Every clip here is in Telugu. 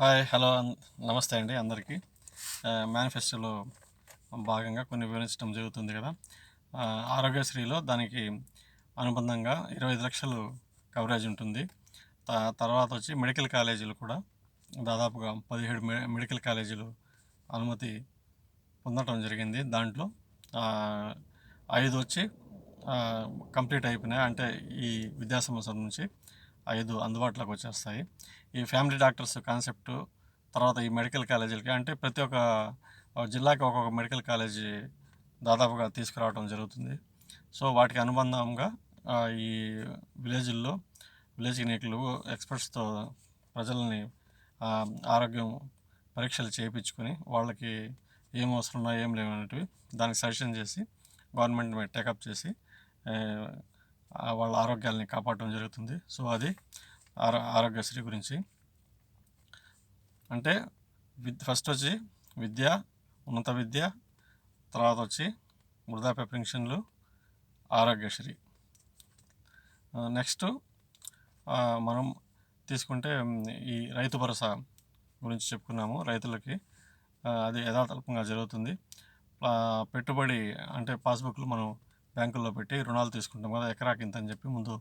హాయ్ హలో నమస్తే అండి అందరికీ. మేనిఫెస్టోలో భాగంగా కొన్ని వివరించడం జరుగుతుంది కదా. ఆరోగ్యశ్రీలో దానికి అనుబంధంగా 25 లక్షలు కవరేజ్ ఉంటుంది. తర్వాత వచ్చి మెడికల్ కాలేజీలు కూడా దాదాపుగా 17 మెడికల్ కాలేజీలు అనుమతి పొందటం జరిగింది. దాంట్లో 5 వచ్చి కంప్లీట్ అయిపోయినాయి. అంటే ఈ విద్యా సంవత్సరం నుంచి 5 అందుబాటులోకి వచ్చేస్తాయి. ఈ ఫ్యామిలీ డాక్టర్స్ కాన్సెప్టు తర్వాత ఈ మెడికల్ కాలేజీలకి అంటే ప్రతి ఒక్క జిల్లాకి ఒక్కొక్క మెడికల్ కాలేజీ దాదాపుగా తీసుకురావడం జరుగుతుంది. సో వాటికి అనుబంధంగా ఈ విలేజ్ల్లో విలేజ్ క్లినిక్లు ఎక్స్పర్ట్స్తో ప్రజల్ని ఆరోగ్యం పరీక్షలు చేయించుకొని వాళ్ళకి ఏం అవసరం ఉన్నా ఏం లేవనేటివి దానికి సజెషన్ చేసి గవర్నమెంట్ టేకప్ చేసి వాళ్ళ ఆరోగ్యాలని కాపాడటం జరుగుతుంది. సో అది ఆరోగ్యశ్రీ గురించి. అంటే ఫస్ట్ వచ్చి విద్య, ఉన్నత విద్య, తర్వాత వచ్చి వృద్ధాప్య పెన్షన్లు, ఆరోగ్యశ్రీ. నెక్స్ట్ మనం తీసుకుంటే ఈ రైతు భరోసా గురించి చెప్పుకున్నాము. రైతులకి అది యథాతథంగా జరుగుతుంది. పెట్టుబడి అంటే పాస్బుక్లు మనం బ్యాంకుల్లో పెట్టి రుణాలు తీసుకుంటాం కదా, ఎకరాకి ఇంత అని చెప్పి ముందు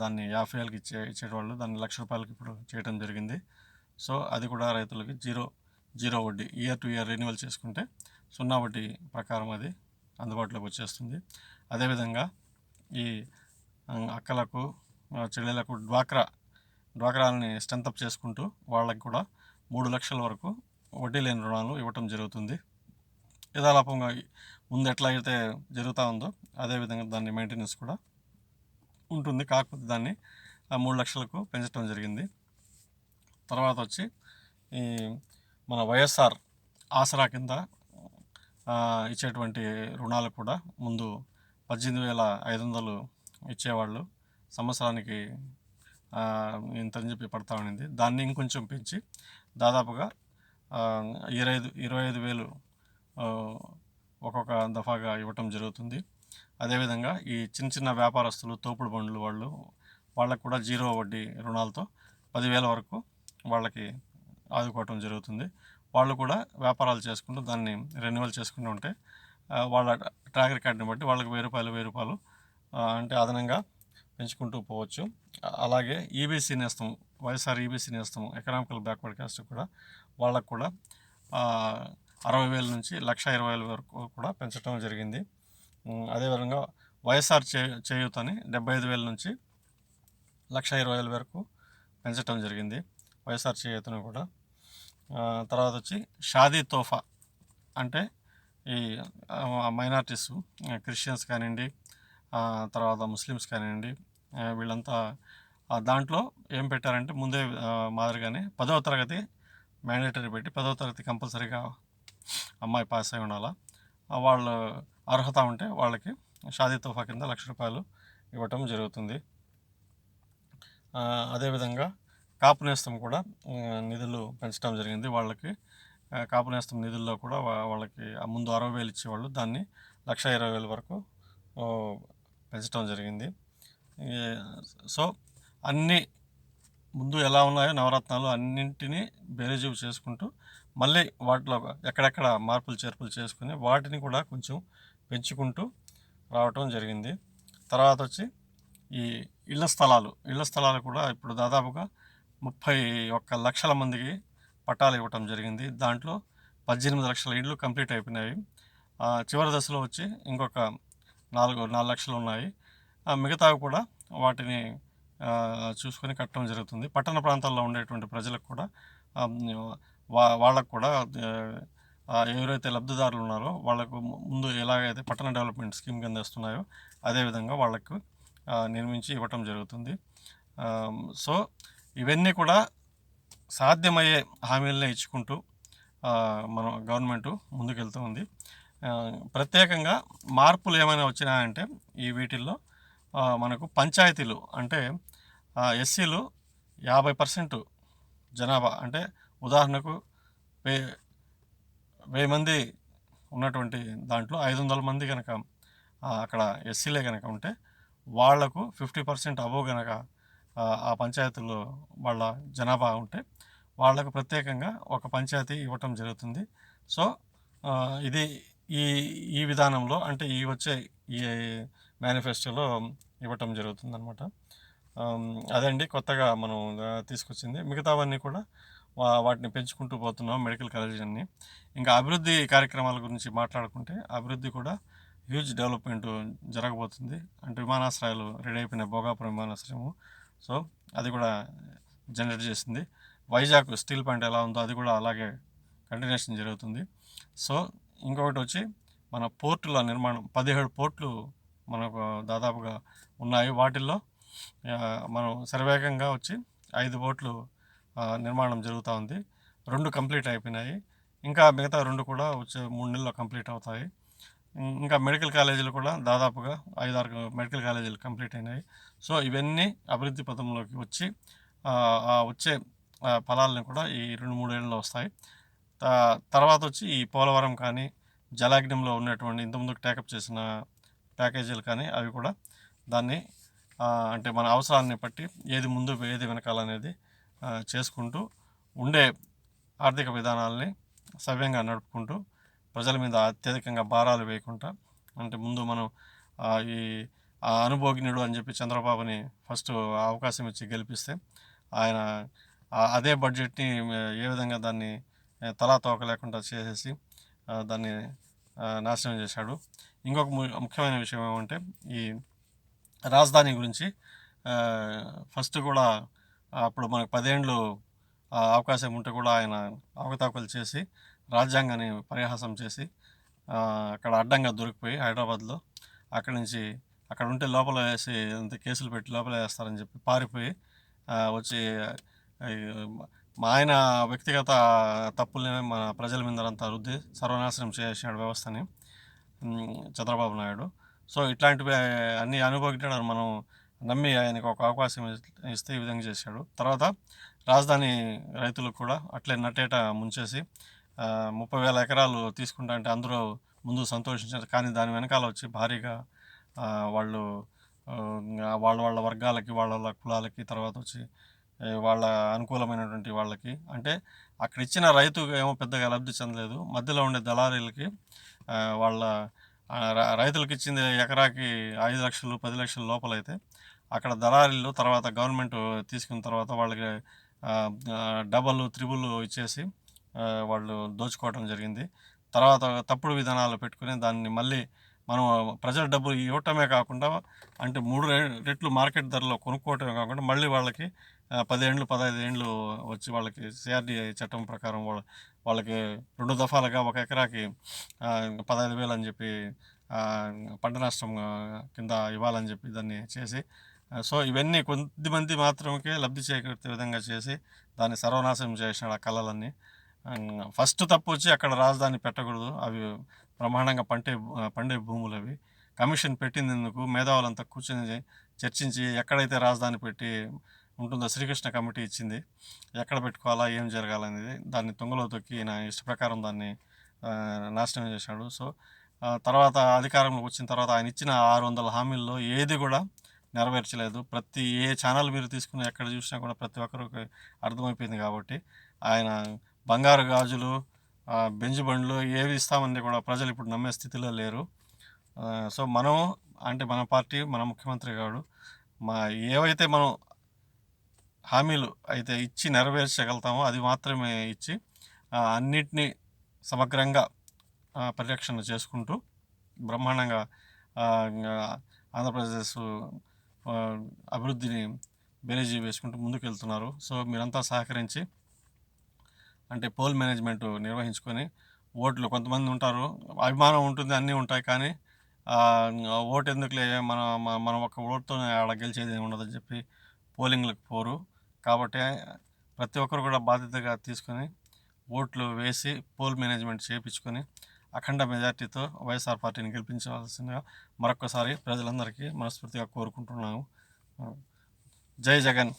దాన్ని 50 ఏళ్ళకి ఇచ్చేవాళ్ళు, దాన్ని ₹1,00,000 ఇప్పుడు చేయడం జరిగింది. సో అది కూడా రైతులకి జీరో వడ్డీ, ఇయర్ టు ఇయర్ రెన్యువల్ చేసుకుంటే 0 వడ్డీ ప్రకారం అది అందుబాటులోకి వచ్చేస్తుంది. అదేవిధంగా ఈ అక్కలకు చెల్లెలకు డ్వాక్రాలని స్ట్రెంతప్ చేసుకుంటూ వాళ్ళకి కూడా 3 లక్షల వరకు వడ్డీ లేని రుణాలు ఇవ్వటం జరుగుతుంది. యథాలాపంగా ముందు ఎట్లా అయితే జరుగుతూ ఉందో అదేవిధంగా దాన్ని మెయింటెనెన్స్ కూడా ఉంటుంది. కాకపోతే దాన్ని 3 లక్షలకు పెంచడం జరిగింది. తర్వాత వచ్చి ఈ మన వైఎస్ఆర్ ఆసరా కింద ఇచ్చేటువంటి రుణాలు కూడా ముందు 18,500 ఇచ్చేవాళ్ళు, సంవత్సరానికి ఇంతని చెప్పి పడతా ఉండింది. దాన్ని ఇంకొంచెం పెంచి దాదాపుగా 25,000 ఒక్కొక్క దఫాగా ఇవ్వటం జరుగుతుంది. అదేవిధంగా ఈ చిన్న వ్యాపారస్తులు, తోపుడు బండ్లు వాళ్ళకు కూడా జీరో వడ్డీ రుణాలతో 10,000 వరకు వాళ్ళకి ఆదుకోవటం జరుగుతుంది. వాళ్ళు కూడా వ్యాపారాలు చేసుకుంటూ దాన్ని రెన్యువల్ చేసుకుంటూ ఉంటే వాళ్ళ ట్రాక్ రికార్డుని బట్టి వాళ్ళకి ₹1,000 అంటే అదనంగా పెంచుకుంటూ పోవచ్చు. అలాగే ఈబీసీ నేస్తం, వైఎస్ఆర్ ఈబీసీ నేస్తం, ఎకనామికల్ బ్యాక్వర్డ్ కాస్ట్ కూడా వాళ్ళకు కూడా 60,000 నుంచి 1,20,000 వరకు కూడా పెంచడం జరిగింది. అదేవిధంగా వైఎస్ఆర్ చేయూతని 75,000 నుంచి 1,20,000 వరకు పెంచడం జరిగింది వైఎస్ఆర్ చేయూతను కూడా. తర్వాత వచ్చి షాదీ తోఫా అంటే ఈ మైనారిటీస్, క్రిస్టియన్స్ కానివ్వండి, తర్వాత ముస్లిమ్స్ కానివ్వండి, వీళ్ళంతా దాంట్లో ఏం పెట్టారంటే ముందే మాదిరిగానే 10వ తరగతి మ్యాండేటరీ పెట్టి 10వ తరగతి కంపల్సరీగా అమ్మాయి పాస్ అయి ఉండాలా. వాళ్ళు అర్హత ఉంటే వాళ్ళకి షాదీ తోఫా కింద ₹1,00,000 ఇవ్వటం జరుగుతుంది. అదేవిధంగా కాపు నేస్తం కూడా నిధులు పెంచడం జరిగింది. వాళ్ళకి కాపు నేస్తం నిధుల్లో కూడా వాళ్ళకి ముందు 60,000 ఇచ్చేవాళ్ళు, దాన్ని 1,20,000 వరకు పెంచడం జరిగింది. సో అన్నీ ముందు ఎలా ఉన్నాయో నవరత్నాలు అన్నింటినీ బేరీజు చేసుకుంటూ మళ్ళీ వాటిలో ఎక్కడెక్కడ మార్పులు చేర్పులు చేసుకుని వాటిని కూడా కొంచెం పెంచుకుంటూ రావటం జరిగింది. తర్వాత వచ్చి ఈ ఇళ్ల స్థలాలు కూడా ఇప్పుడు దాదాపుగా 31 లక్షల మందికి పట్టాలు ఇవ్వటం జరిగింది. దాంట్లో 18 లక్షల ఇళ్ళు కంప్లీట్ అయిపోయినాయి. చివరి దశలో వచ్చి ఇంకొక 4 లక్షలు ఉన్నాయి. మిగతావి కూడా వాటిని చూసుకొని కట్టడం జరుగుతుంది. పట్టణ ప్రాంతాల్లో ఉండేటువంటి ప్రజలకు కూడా వాళ్ళకు కూడా ఎవరైతే లబ్ధిదారులు ఉన్నారో వాళ్ళకు ముందు ఎలాగైతే పట్టణ డెవలప్మెంట్ స్కీమ్ కింద వస్తున్నాయో అదేవిధంగా వాళ్ళకు నిర్మించి ఇవ్వటం జరుగుతుంది. సో ఇవన్నీ కూడా సాధ్యమయ్యే హామీలనే ఇచ్చుకుంటూ మన గవర్నమెంట్ ముందుకెళ్తూ ఉంది. ప్రత్యేకంగా మార్పులు ఏమైనా వచ్చినాయంటే ఈ వీటిల్లో మనకు పంచాయతీలు అంటే ఎస్సీలు 50% జనాభా, అంటే ఉదాహరణకు 1000 మంది ఉన్నటువంటి దాంట్లో 500 మంది కనుక అక్కడ ఎస్సీలే కనుక ఉంటే వాళ్లకు 50% అబోవ్ కనుక ఆ పంచాయతీల్లో వాళ్ళ జనాభా ఉంటే వాళ్ళకు ప్రత్యేకంగా ఒక పంచాయతీ ఇవ్వటం జరుగుతుంది. సో, ఇది ఈ ఈ విధానంలో అంటే వచ్చే ఈ మేనిఫెస్టోలో ఇవ్వటం జరుగుతుందనమాట. అదండి కొత్తగా మనం తీసుకొచ్చింది. మిగతావన్నీ కూడా వాటిని పెంచుకుంటూ పోతున్నాం మెడికల్ కాలేజీలన్నీ. ఇంకా అభివృద్ధి కార్యక్రమాల గురించి మాట్లాడుకుంటే అభివృద్ధి కూడా హ్యూజ్ డెవలప్మెంట్ జరగబోతుంది. అంటే విమానాశ్రయాలు రెడీ అయిపోయినాయి. భోగాపురం విమానాశ్రయము. సో అది కూడా జనరేట్ చేసింది. వైజాగ్ స్టీల్ ప్లాంట్ ఎలా ఉందో అది కూడా అలాగే కంటిన్యూషన్ జరుగుతుంది. సో ఇంకొకటి వచ్చి మన పోర్టుల నిర్మాణం 17 పోర్ట్లు మనకు దాదాపుగా ఉన్నాయి. వాటిల్లో మనం శరవేగంగా వచ్చి 5 పోర్ట్లు నిర్మాణం జరుగుతూ ఉంది. 2 కంప్లీట్ అయిపోయినాయి. ఇంకా మిగతా 2 కూడా వచ్చే 3 నెలల్లో కంప్లీట్ అవుతాయి. ఇంకా మెడికల్ కాలేజీలు కూడా దాదాపుగా 5-6 మెడికల్ కాలేజీలు కంప్లీట్ అయినాయి. సో ఇవన్నీ అభివృద్ధి పథంలోకి వచ్చి వచ్చే ఫలాలను కూడా ఈ 2-3 ఏళ్ళలో వస్తాయి. తర్వాత వచ్చి ఈ పోలవరం కానీ జలాగ్నంలో ఉన్నటువంటి ఇంతకుముందుకు టేకప్ చేసిన ప్యాకేజీలు కానీ అవి కూడా దాన్ని అంటే మన అవసరాన్ని బట్టి ఏది ముందు ఏది వెనకాలనేది చేసుకుంటూ ఉండే ఆర్థిక విధానాలని సవ్యంగా నడుపుకుంటూ ప్రజల మీద అత్యధికంగా భారాలు వేయకుండా అంటే ముందు మనం ఈ అనుభోగినుడు అని చెప్పి చంద్రబాబుని ఫస్ట్ అవకాశం ఇచ్చి గెలిపిస్తే ఆయన అదే బడ్జెట్ని ఏ విధంగా దాన్ని తలా తోక లేకుండా చేసేసి దాన్ని నాశనం చేశాడు. ఇంకొక ముఖ్యమైన విషయం ఏమంటే ఈ రాజధాని గురించి ఫస్ట్ కూడా అప్పుడు మనకు 10 ఏళ్ళు అవకాశం ఉంటే కూడా ఆయన అవకతవకలు చేసి రాజ్యాంగాన్ని పరిహాసం చేసి అక్కడ అడ్డంగా దొరికిపోయి హైదరాబాద్లో అక్కడి నుంచి అక్కడ ఉంటే లోపల వేసి అంత కేసులు పెట్టి లోపల వేస్తారని చెప్పి పారిపోయి వచ్చి మా ఆయన వ్యక్తిగత తప్పులనే మన ప్రజల మీద రుద్ది సర్వనాశనం చేసినాడు వ్యవస్థని చంద్రబాబు నాయుడు. సో ఇట్లాంటివి అన్నీ అనుభవించడం మనం నమ్మి ఆయనకు ఒక అవకాశం ఇస్తే ఈ విధంగా చేశాడు. తర్వాత రాజధాని రైతులకు కూడా అట్లే నట్టేట ముంచేసి 30,000 ఎకరాలు తీసుకుంటా అంటే అందరూ ముందు సంతోషించారు. కానీ దాని వెనకాల వచ్చి భారీగా వాళ్ళు వాళ్ళ వర్గాలకి వాళ్ళ కులాలకి తర్వాత వచ్చి వాళ్ళ అనుకూలమైనటువంటి వాళ్ళకి అంటే అక్కడ ఇచ్చిన రైతు ఏమో పెద్దగా లబ్ధి చెందలేదు. మధ్యలో ఉండే దళారీలకి వాళ్ళ రైతులకు ఇచ్చింది ఎకరాకి 5 లక్షలు 10 లక్షల లోపలైతే అక్కడ దళారీలు తర్వాత గవర్నమెంట్ తీసుకున్న తర్వాత వాళ్ళకి డబల్ త్రిబుల్ ఇచ్చేసి వాళ్ళు దోచుకోవడం జరిగింది. తర్వాత తప్పుడు విధానాలు పెట్టుకుని దాన్ని మళ్ళీ మనం ప్రజల డబ్బులు ఇవ్వటమే కాకుండా అంటే 3 రెట్లు మార్కెట్ ధరలో కొనుక్కోవటమే కాకుండా మళ్ళీ వాళ్ళకి 10 ఏళ్ళు 15 ఏళ్ళు వచ్చి వాళ్ళకి సిఆర్డిఐ చట్టం ప్రకారం వాళ్ళకి 2 దఫాలుగా ఒక ఎకరాకి 15,000 అని చెప్పి పంట నష్టం కింద ఇవ్వాలని చెప్పి దాన్ని చేసి సో ఇవన్నీ కొద్దిమంది మాత్రమే లబ్ధి చేకూర్చే విధంగా చేసి దాన్ని సర్వనాశనం చేసినాడు ఆ కళలన్నీ. ఫస్ట్ తప్పు వచ్చి అక్కడ రాజధాని పెట్టకూడదు. అవి బ్రహ్మాండంగా పండే భూములు అవి. కమిషన్ పెట్టింది ఎందుకు? మేధావులంతా కూర్చొని చర్చించి ఎక్కడైతే రాజధాని పెట్టి ఉంటుందో శ్రీకృష్ణ కమిటీ ఇచ్చింది. ఎక్కడ పెట్టుకోవాలా ఏం జరగాలనేది దాన్ని తుంగలో తొక్కి నా ఇష్ట ప్రకారం దాన్ని నాశనం చేశాడు. సో తర్వాత అధికారంలోకి వచ్చిన తర్వాత ఆయన ఇచ్చిన 600 హామీల్లో ఏది కూడా నెరవేర్చలేదు. ప్రతి ఏ ఛానల్ మీరు తీసుకుని ఎక్కడ చూసినా కూడా ప్రతి ఒక్కరికి అర్థమైపోయింది. కాబట్టి ఆయన బంగారు గాజులు బెంజు బండ్లు ఏవి ఇస్తామని కూడా ప్రజలు ఇప్పుడు నమ్మే స్థితిలో లేరు. సో మనం అంటే మన పార్టీ మన ముఖ్యమంత్రి గారు ఏవైతే మనం హామీలు అయితే ఇచ్చి నెరవేర్చగలుగుతామో అది మాత్రమే ఇచ్చి అన్నిటినీ సమగ్రంగా పరిరక్షణ చేసుకుంటూ బ్రహ్మాండంగా ఆంధ్రప్రదేశ్ అభివృద్ధిని బేరీజీ వేసుకుంటూ ముందుకు వెళ్తున్నారు. సో మీరంతా సహకరించి అంటే పోల్ మేనేజ్మెంట్ నిర్వహించుకొని ఓట్లు కొంతమంది ఉంటారు, అభిమానం ఉంటుంది, అన్నీ ఉంటాయి, కానీ ఓటు ఎందుకులే మనం ఒక ఓటుతో ఆడ గెలిచేది ఏమి ఉండదని చెప్పి పోలింగ్లకు పోరు. కాబట్టి ప్రతి ఒక్కరు కూడా బాధ్యతగా తీసుకొని ఓట్లు వేసి పోల్ మేనేజ్మెంట్ చేయించుకొని అఖండ మెజార్టీతో వైఎస్ఆర్ పార్టీని గెలిపించవలసిందిగా మరొకసారి ప్రజలందరికీ మనస్ఫూర్తిగా కోరుకుంటున్నాము. జై జగన్.